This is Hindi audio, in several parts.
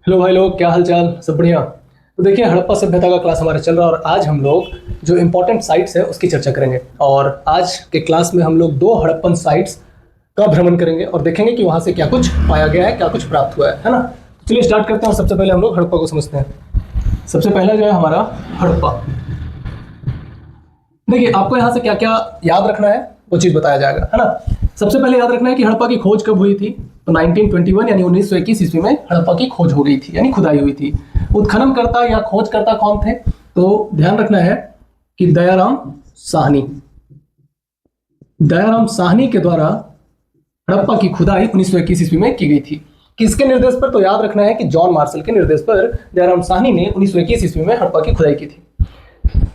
हेलो भाई लोग, क्या हाल चाल? सब बढ़िया। तो देखिए, हड़प्पा सभ्यता का क्लास हमारा चल रहा है और आज हम लोग जो इम्पोर्टेंट साइट्स है उसकी चर्चा करेंगे। और आज के क्लास में हम लोग दो हड़प्पन साइट्स का भ्रमण करेंगे और देखेंगे कि वहाँ से क्या कुछ पाया गया है, क्या कुछ प्राप्त हुआ है ना। तो चलिए स्टार्ट करते हैं और सबसे पहले हम लोग हड़प्पा को समझते हैं। सबसे पहला जो है हमारा हड़प्पा। देखिए, आपको यहाँ से क्या क्या याद रखना है वो चीज़ बताया जाएगा, है ना। सबसे पहले याद रखना है कि हड़प्पा की खोज कब हुई थी। तो 1921 यानी 1921 ईस्वी में हड़प्पा की खोज हो गई थी, यानी खुदाई हुई थी। उत्खननकर्ता या खोजकर्ता कौन थे? तो ध्यान रखना है कि दयाराम साहनी। दयाराम साहनी के द्वारा हड़प्पा की खुदाई 1921 ईस्वी में की गई थी। किसके निर्देश पर? तो याद रखना है कि जॉन मार्शल के निर्देश पर दयाराम साहनी ने 1921 ईस्वी में हड़प्पा की खुदाई की थी।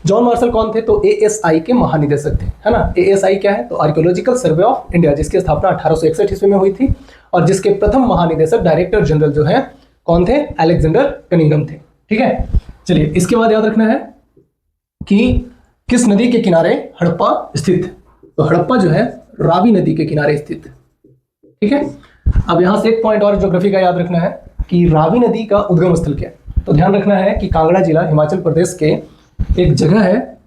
जॉन मार्शल कौन थे? तो एएसआई के महानिदेशक थे, है ना। एएसआई क्या है? तो आर्कियोलॉजिकल सर्वे ऑफ इंडिया, जिसकी स्थापना 1861 ईस्वी में हुई थी और जिसके प्रथम महानिदेशक डायरेक्टर जनरल जो है कौन थे? अलेक्जेंडर कनिंघम थे। ठीक है, चलिए इसके बाद याद रखना है कि किस नदी के किनारे हड़प्पा स्थित। तो हड़प्पा जो है रावी नदी के किनारे स्थित। ठीक है, अब यहां से एक पॉइंट और ज्योग्राफी का याद रखना है कि रावी नदी का उद्गम स्थल क्या है। तो ध्यान रखना है कि कांगड़ा जिला हिमाचल प्रदेश के एक जगह है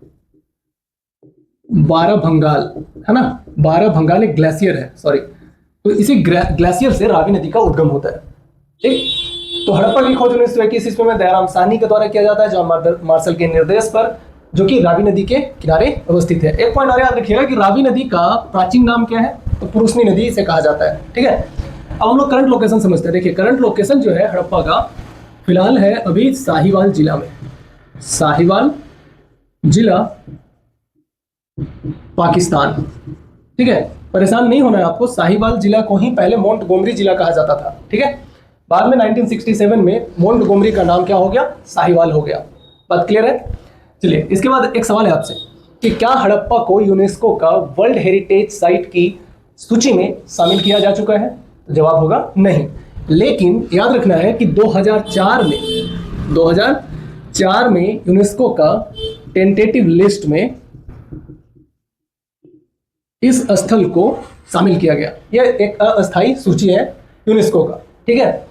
बारह भंगाल, है ना। बारह भंगाल एक ग्लेशियर है, सॉरी। तो इसी ग्लेशियर से रावी नदी का उद्गम होता है। ठीक, तो हड़प्पा की खोज 1921 ईस्वी में दयाराम साहनी के द्वारा किया जाता है, जॉन मार्शल के निर्देश पर, जो कि रावी नदी के किनारे अवस्थित है। एक पॉइंट और याद रखिएगा कि रावी नदी का प्राचीन नाम क्या है? तो पुरुषनी नदी इसे कहा जाता है। ठीक है, अब हम लोग करंट लोकेशन समझते हैं। देखिए, करंट लोकेशन जो है हड़प्पा का फिलहाल है अभी साहिवाल जिला में। साहिवाल जिला, पाकिस्तान। ठीक है, परेशान नहीं होना है आपको, साहिवाल जिला को ही पहले मोंटगोमरी जिला कहा जाता था। ठीक है, बाद में 1967 में मोंटगोमरी का नाम क्या हो गया? साहिवाल हो गया। बात क्लियर है? चलिए, इसके बाद एक सवाल है आपसे कि क्या हड़प्पा को यूनेस्को का वर्ल्ड हेरिटेज साइट की सूची में शामिल किया जा चुका है? तो जवाब होगा नहीं। लेकिन याद रखना है कि 2004 में यूनेस्को का टेंटेटिव लिस्ट में इस स्थल को शामिल किया गया। यह एक अस्थायी सूची है यूनेस्को का। ठीक है,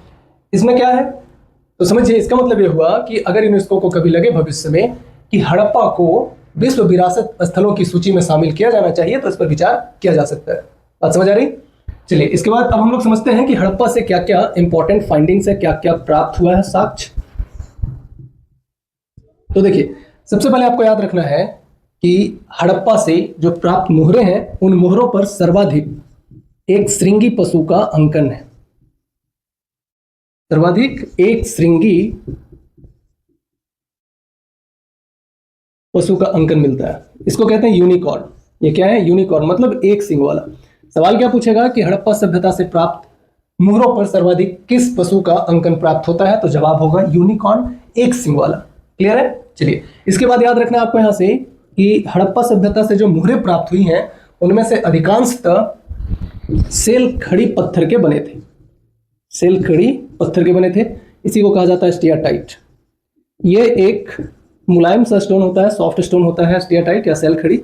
इसमें क्या है? तो समझिए, इसका मतलब यह हुआ कि अगर यूनेस्को को कभी लगे भविष्य में कि हड़प्पा को विश्व विरासत स्थलों की सूची में शामिल किया जाना चाहिए, तो इस पर विचार किया जा सकता है। बात समझ आ रही? चलिए, इसके बाद अब हम लोग समझते हैं कि हड़प्पा से क्या क्या इंपॉर्टेंट फाइंडिंग्स है, क्या क्या प्राप्त हुआ है साक्ष्य। तो देखिए, सबसे पहले आपको याद रखना है कि हड़प्पा से जो प्राप्त मोहरे हैं, उन मोहरों पर सर्वाधिक एक श्रृंगी पशु का अंकन है। सर्वाधिक एक श्रृंगी पशु का अंकन मिलता है। इसको कहते हैं यूनिकॉर्न। ये क्या है? यूनिकॉर्न मतलब एक सिंग वाला। सवाल क्या पूछेगा कि हड़प्पा सभ्यता से प्राप्त मोहरों पर सर्वाधिक किस पशु का अंकन प्राप्त होता है? तो जवाब होगा यूनिकॉर्न, एक सिंग वाला। क्लियर है? चलिए, इसके बाद याद रखना है आपको यहां से कि हड़प्पा सभ्यता से जो मोहरें प्राप्त हुई हैं, उनमें से अधिकांशतः सेल खड़ी पत्थर के बने थे। सेल खड़ी पत्थर के बने थे, इसी को कहा जाता है स्टियाटाइट। ये एक मुलायम सा स्टोन होता है, सॉफ्ट स्टोन होता है स्टियाटाइट या सेल खड़ी,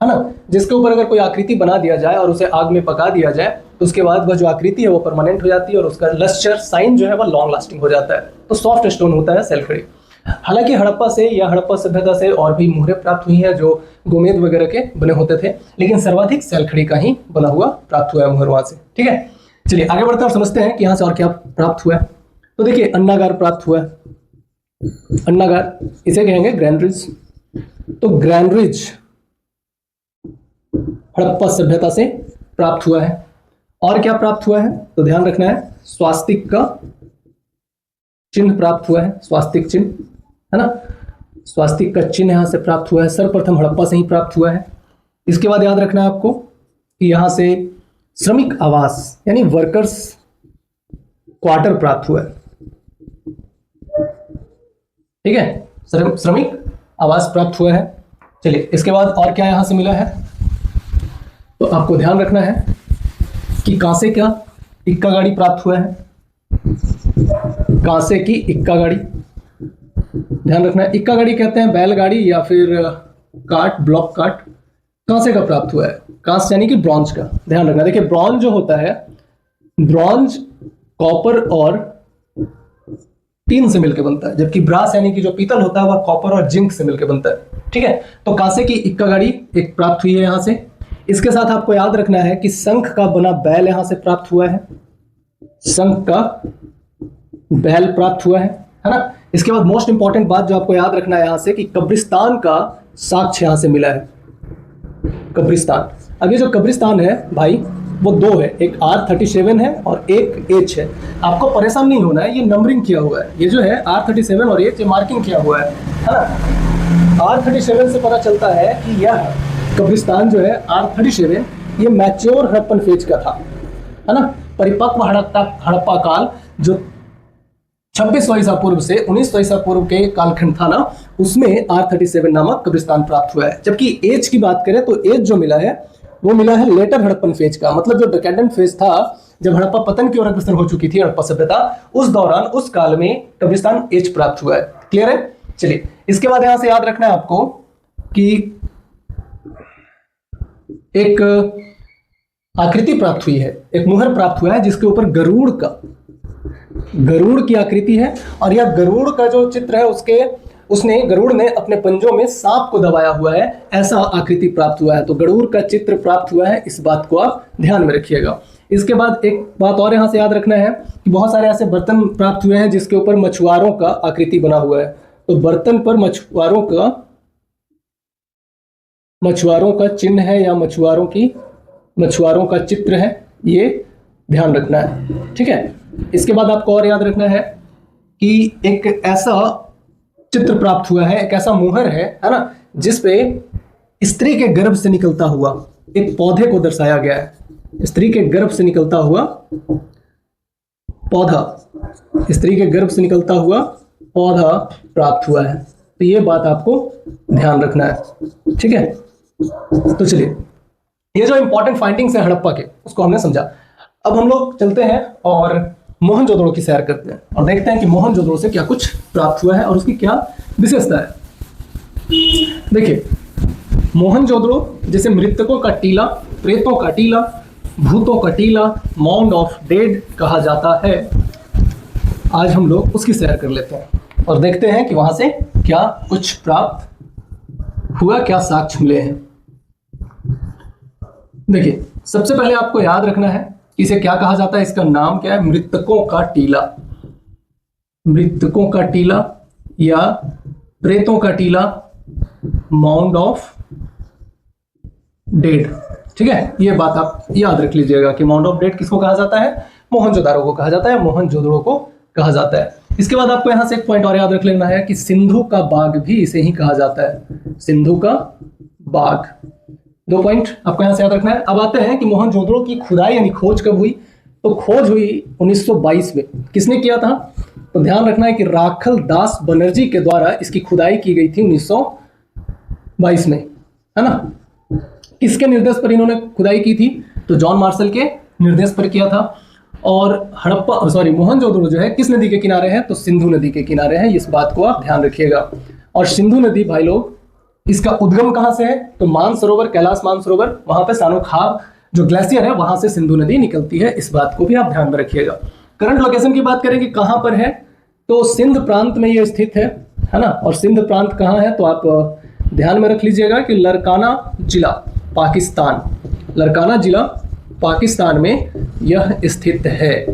है ना। जिसके ऊपर अगर कोई आकृति बना दिया जाए और उसे आग में पका दिया जाए, तो उसके बाद वह जो आकृति है वो परमानेंट हो जाती है और उसका लस्टर साइन जो है वह लॉन्ग लास्टिंग हो जाता है। तो सॉफ्ट स्टोन होता है सेल खड़ी। हालांकि हड़प्पा से या हड़प्पा सभ्यता से और भी मोहरें प्राप्त हुई हैं जो गोमेद वगैरह के बने होते थे, लेकिन सर्वाधिक सेल खड़ी का ही बना हुआ प्राप्त हुआ है मोहर वहां से। ठीक है, चलिए आगे बढ़ते हैं और समझते हैं कि यहाँ से और क्या प्राप्त हुआ है। तो देखिए, अन्नागार प्राप्त हुआ है। अन्नागार, इसे कहेंगे ग्रैंडरिज। तो ग्रैंडरिज हड़प्पा सभ्यता से प्राप्त हुआ है। और क्या प्राप्त हुआ है? तो ध्यान रखना है, स्वास्तिक का चिन्ह प्राप्त हुआ है। स्वास्तिक चिन्ह, है ना। स्वास्तिक का चिन्ह यहां से प्राप्त हुआ है, सर्वप्रथम हड़प्पा से ही प्राप्त हुआ है। इसके बाद याद रखना है आपको कि यहां से श्रमिक आवास यानी वर्कर्स क्वार्टर प्राप्त हुआ है। ठीक है, श्रमिक आवास प्राप्त हुआ है। चलिए, इसके बाद और क्या यहां से मिला है? तो आपको ध्यान रखना है कि कांसे का इक्का गाड़ी प्राप्त हुआ है। कांसे की इक्का गाड़ी, ध्यान रखना है। इक्का गाड़ी कहते हैं बैलगाड़ी या फिर कार्ट, ब्लॉक कार्ट। कांसे का प्राप्त हुआ है, कांस्य यानी कि ब्रॉन्ज का। ध्यान रखना, देखिए ब्रॉन्ज जो होता है, ब्रॉन्ज कॉपर और टीन से मिलकर बनता है, जबकि ब्रास यानी कि जो पीतल होता है वह कॉपर और जिंक से मिलकर बनता है। ठीक है, तो कांसे की इक्का गाड़ी एक प्राप्त हुई है यहां से। इसके साथ आपको याद रखना है कि शंख का बना बैल यहां से प्राप्त हुआ है, शंख का बैल प्राप्त हुआ है ना। इसके बाद मोस्ट इंपॉर्टेंट बात जो आपको याद रखना है यहां से कि कब्रिस्तान का साक्ष्य यहां से मिला है। कब्रिस्तान, अब ये जो कब्रिस्तान है भाई वो दो है, एक R37 है और एक H है। आपको परेशान नहीं होना है, ये नंबरिंग किया हुआ है, ये जो है R37 और H ये मार्किंग किया हुआ है ना। R37 से पता चलता है कि यह कब्रिस्तान जो है R37 ये मैच्योर हड़प्पन फेज का था, है ना। परिपक्व हड़प्पा काल जो 2600 ईसा पूर्व से 1900 ईसा पूर्व के कालखंड था ना, उसमें R37 नामक कब्रिस्तान प्राप्त हुआ है। जबकि एज की बात करें तो एज जो मिला है वो मिला है लेटर हड़प्पन फेज का, मतलब जो डिकेडेंट फेज था जब हड़प्पा पतन की ओर अग्रसर हो चुकी थी हड़प्पा सभ्यता, उस दौरान उस काल में कब्रिस्तान एज प्राप्त हुआ है। क्लियर है? चलिए, इसके बाद यहां से याद रखना है आपको कि एक आकृति प्राप्त हुई है, एक मुहर प्राप्त हुआ है जिसके ऊपर गरुड़ की आकृति है, और यह गरुड़ का जो चित्र है गरुड़ ने अपने पंजों में सांप को दबाया हुआ है, ऐसा आकृति प्राप्त हुआ है। तो गरुड़ का चित्र प्राप्त हुआ है, इस बात को आप ध्यान में रखिएगा। इसके बाद एक बात और यहां से याद रखना है कि बहुत सारे ऐसे बर्तन प्राप्त हुए हैं जिसके ऊपर मछुआरों का आकृति बना हुआ है। तो बर्तन पर मछुआरों का चिन्ह है या मछुआरों का चित्र है, ये ध्यान रखना है। ठीक है, इसके बाद आपको और याद रखना है कि एक ऐसा चित्र प्राप्त हुआ है, एक ऐसा मुहर है ना, जिसपे स्त्री के गर्भ से निकलता हुआ एक पौधे को दर्शाया गया है। स्त्री के गर्भ से निकलता हुआ पौधा, स्त्री के गर्भ से निकलता हुआ पौधा प्राप्त हुआ है। तो ये बात आपको ध्यान रखना है। ठीक है, तो चलिए, ये जो इंपॉर्टेंट फाइंडिंग्स है हड़प्पा के उसको हमने समझा। अब हम लोग चलते हैं और मोहनजोदड़ो की सैर करते हैं और देखते हैं कि मोहनजोदड़ो से क्या कुछ प्राप्त हुआ है और उसकी क्या विशेषता है। देखिए, मोहनजोदड़ो जैसे मृतकों का टीला, प्रेतों का टीला, भूतों का टीला, माउंड ऑफ डेड कहा जाता है। आज हम लोग उसकी सैर कर लेते हैं और देखते हैं कि वहां से क्या कुछ प्राप्त हुआ, क्या साक्ष्य मिले हैं। देखिए, सबसे पहले आपको याद रखना है इसे क्या कहा जाता है, इसका नाम क्या है, मृतकों का टीला। मृतकों का टीला या प्रेतों का टीला, माउंड ऑफ डेड। ठीक है, ये बात आप याद रख लीजिएगा कि माउंड ऑफ डेड किसको कहा जाता है, मोहनजोदारो को कहा जाता है, मोहनजोदड़ो को कहा जाता है। इसके बाद आपको यहां से एक पॉइंट और याद रख लेना है कि सिंधु का बाग भी इसे ही कहा जाता है, सिंधु का बाग। दो पॉइंट आपको यहां से याद रखना है। अब आते हैं कि मोहनजोदड़ो की खुदाई यानी खोज कब हुई, तो खोज हुई 1922 में। किसने किया था, तो ध्यान रखना है कि राखल दास बनर्जी के द्वारा इसकी खुदाई की गई थी 1922 में, है ना। किसके निर्देश पर इन्होंने खुदाई की थी, तो जॉन मार्शल के निर्देश पर किया था। और मोहनजोदड़ो जो है किस नदी के किनारे है, तो सिंधु नदी के किनारे है, इस बात को आप ध्यान रखिएगा। और सिंधु नदी भाई लोग, इसका उद्गम कहां से है, तो मानसरोवर, कैलाश मानसरोवर, वहां पे सानोखार जो ग्लेशियर है वहां से सिंधु नदी निकलती है, इस बात को भी आप ध्यान में रखिएगा। करंट लोकेशन की बात करें कि कहां पर है, तो सिंध प्रांत में ये स्थित है ना। और सिंध प्रांत कहां है, तो आप ध्यान में रख लीजिएगा कि लरकाना जिला पाकिस्तान, लरकाना जिला पाकिस्तान में यह स्थित है।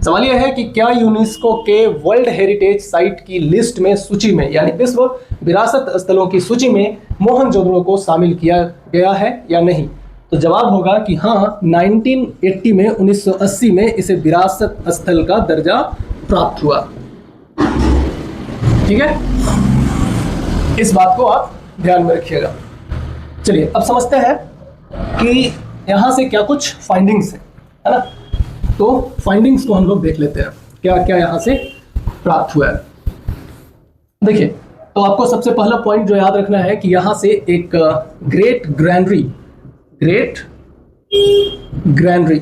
सवाल यह है कि क्या यूनेस्को के वर्ल्ड हेरिटेज साइट की लिस्ट में, सूची में, यानी विश्व विरासत स्थलों की सूची में मोहनजोदड़ो को शामिल किया गया है या नहीं, तो जवाब होगा कि हाँ, 1980 में 1980 में इसे विरासत स्थल का दर्जा प्राप्त हुआ। ठीक है, इस बात को आप ध्यान में रखिएगा। चलिए, अब समझते हैं कि यहां से क्या कुछ फाइंडिंग्स है ना। तो फाइंडिंग्स को हम लोग देख लेते हैं, क्या क्या यहां से प्राप्त हुआ है। देखिए, तो आपको सबसे पहला पॉइंट जो याद रखना है कि यहां से एक ग्रेट ग्रैनरी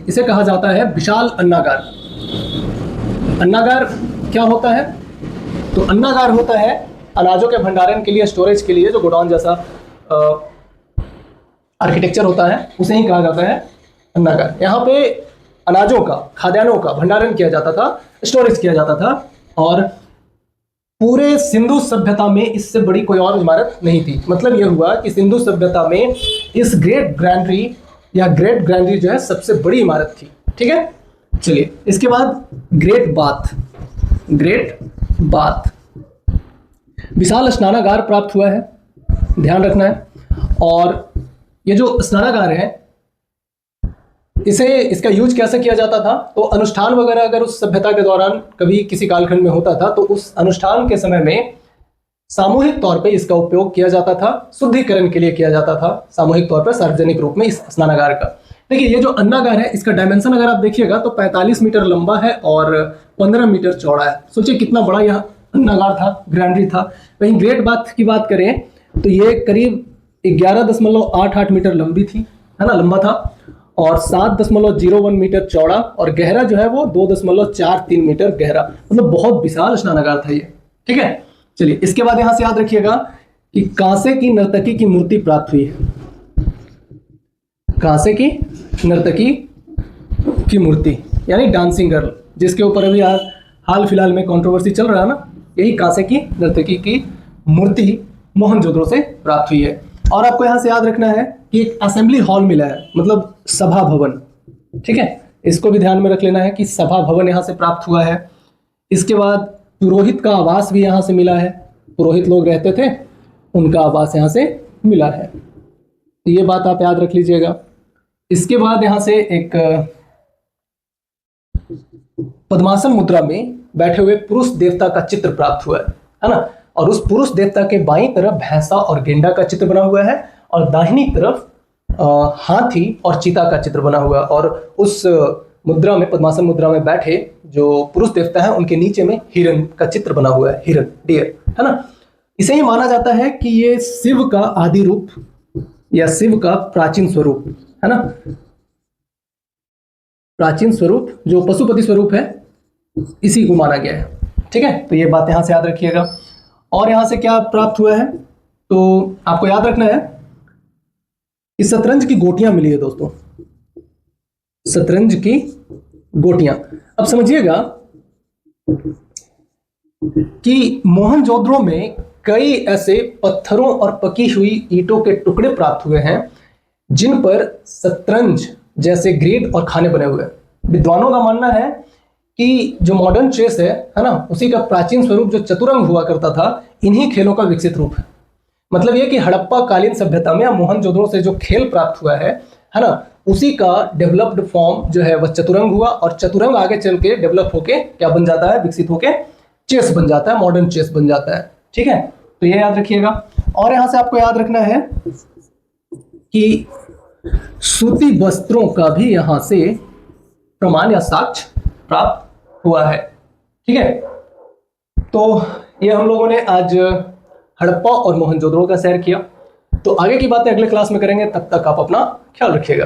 इसे कहा जाता है, विशाल अन्नागार। अन्नागार क्या होता है, तो अन्नागार होता है अनाजों के भंडारण के लिए, स्टोरेज के लिए, जो गोडाउन जैसा आर्किटेक्चर होता है उसे ही कहा जाता है अन्नागार। यहाँ पे अनाजों का, खाद्यान्नों का भंडारण किया जाता था, स्टोरेज किया जाता था। और पूरे सिंधु सभ्यता में इससे बड़ी कोई और इमारत नहीं थी। मतलब यह हुआ कि सिंधु सभ्यता में इस ग्रेट ग्रैंडरी या ग्रेट ग्रैंडरी जो है सबसे बड़ी इमारत थी। ठीक है, चलिए इसके बाद ग्रेट बाथ। ग्रेट बाथ विशाल स्नानागार प्राप्त हुआ है, ध्यान रखना है। और ये जो स्नानागार है इसका यूज कैसे किया जाता था, तो अनुष्ठान वगैरह अगर उस सभ्यता के दौरान कभी किसी कालखंड में होता था तो उस अनुष्ठान के समय में सामूहिक तौर पे इसका उपयोग किया जाता था, शुद्धिकरण के लिए किया जाता था सामूहिक तौर पर सार्वजनिक रूप में इस स्नानागार का। देखिए ये जो अन्नागार है इसका डायमेंशन अगर आप देखिएगा तो 45 मीटर लंबा है और 15 मीटर चौड़ा है। सोचिए कितना बड़ा यह अन्नागार था, ग्रैंडरी था। वहीं ग्रेट बाथ की बात करें तो ये करीब 11.88 मीटर लंबी थी, है ना, लंबा था, और 7.01 मीटर चौड़ा, और गहरा जो है वो 2.43 मीटर गहरा। मतलब बहुत विशाल स्नानागार था ये। ठीक है, चलिए इसके बाद यहां से याद रखिएगा कि कांसे की नर्तकी की मूर्ति प्राप्त हुई है। कांसे की नर्तकी की मूर्ति यानी डांसिंग गर्ल, जिसके ऊपर अभी हाल फिलहाल में कंट्रोवर्सी चल रहा है ना, यही कांसे की नर्तकी की मूर्ति मोहनजोदड़ो से प्राप्त हुई है। और आपको यहां से याद रखना है कि एक असेंबली हॉल मिला है, मतलब सभा भवन। ठीक है, इसको भी ध्यान में रख लेना है कि सभा भवन यहां से प्राप्त हुआ है। इसके बाद पुरोहित का आवास भी यहां से मिला है, पुरोहित लोग रहते थे उनका आवास यहां से मिला है, तो ये बात आप याद रख लीजिएगा। इसके बाद यहां से एक पद्मासन मुद्रा में बैठे हुए पुरुष देवता का चित्र प्राप्त हुआ है ना, और उस पुरुष देवता के बाईं तरफ भैंसा और गेंडा का चित्र बना हुआ है और दाहिनी तरफ हाथी और चीता का चित्र बना हुआ है। और उस मुद्रा में, पद्मासन मुद्रा में बैठे जो पुरुष देवता है उनके नीचे में हिरण का चित्र बना हुआ है, हिरण, डियर, है ना। इसे ही माना जाता है कि ये शिव का आदि रूप या शिव का प्राचीन स्वरूप, है ना, प्राचीन स्वरूप जो पशुपति स्वरूप है इसी को माना गया है। ठीक है, तो ये बात यहां से याद रखिएगा। और यहां से क्या प्राप्त हुआ है तो आपको याद रखना है कि शतरंज की गोटियां मिली है दोस्तों, शतरंज की गोटियां। अब समझिएगा कि मोहनजोदड़ो में कई ऐसे पत्थरों और पकी हुई ईंटों के टुकड़े प्राप्त हुए हैं जिन पर शतरंज जैसे ग्रिड और खाने बने हुए हैं। विद्वानों का मानना है कि जो मॉडर्न चेस है ना, उसी का प्राचीन स्वरूप जो चतुरंग हुआ करता था, इन्हीं खेलों का विकसित रूप है। मतलब ये कि हड़प्पा कालीन सभ्यता में या मोहनजोदड़ो से जो खेल प्राप्त हुआ है ना, उसी का डेवलप्ड फॉर्म जो है वह चतुरंग हुआ, और चतुरंग आगे चल के डेवलप होके क्या बन जाता है, विकसित होके चेस बन जाता है, मॉडर्न चेस बन जाता है। ठीक है, तो ये याद रखिएगा। और यहां से आपको याद रखना है कि सूती वस्त्रों का भी यहां से प्रमाण या साक्ष्य प्राप्त हुआ है। ठीक है, तो ये हम लोगों ने आज हड़प्पा और मोहनजोदड़ो का सैर किया। तो आगे की बातें अगले क्लास में करेंगे, तब तक आप अपना ख्याल रखिएगा।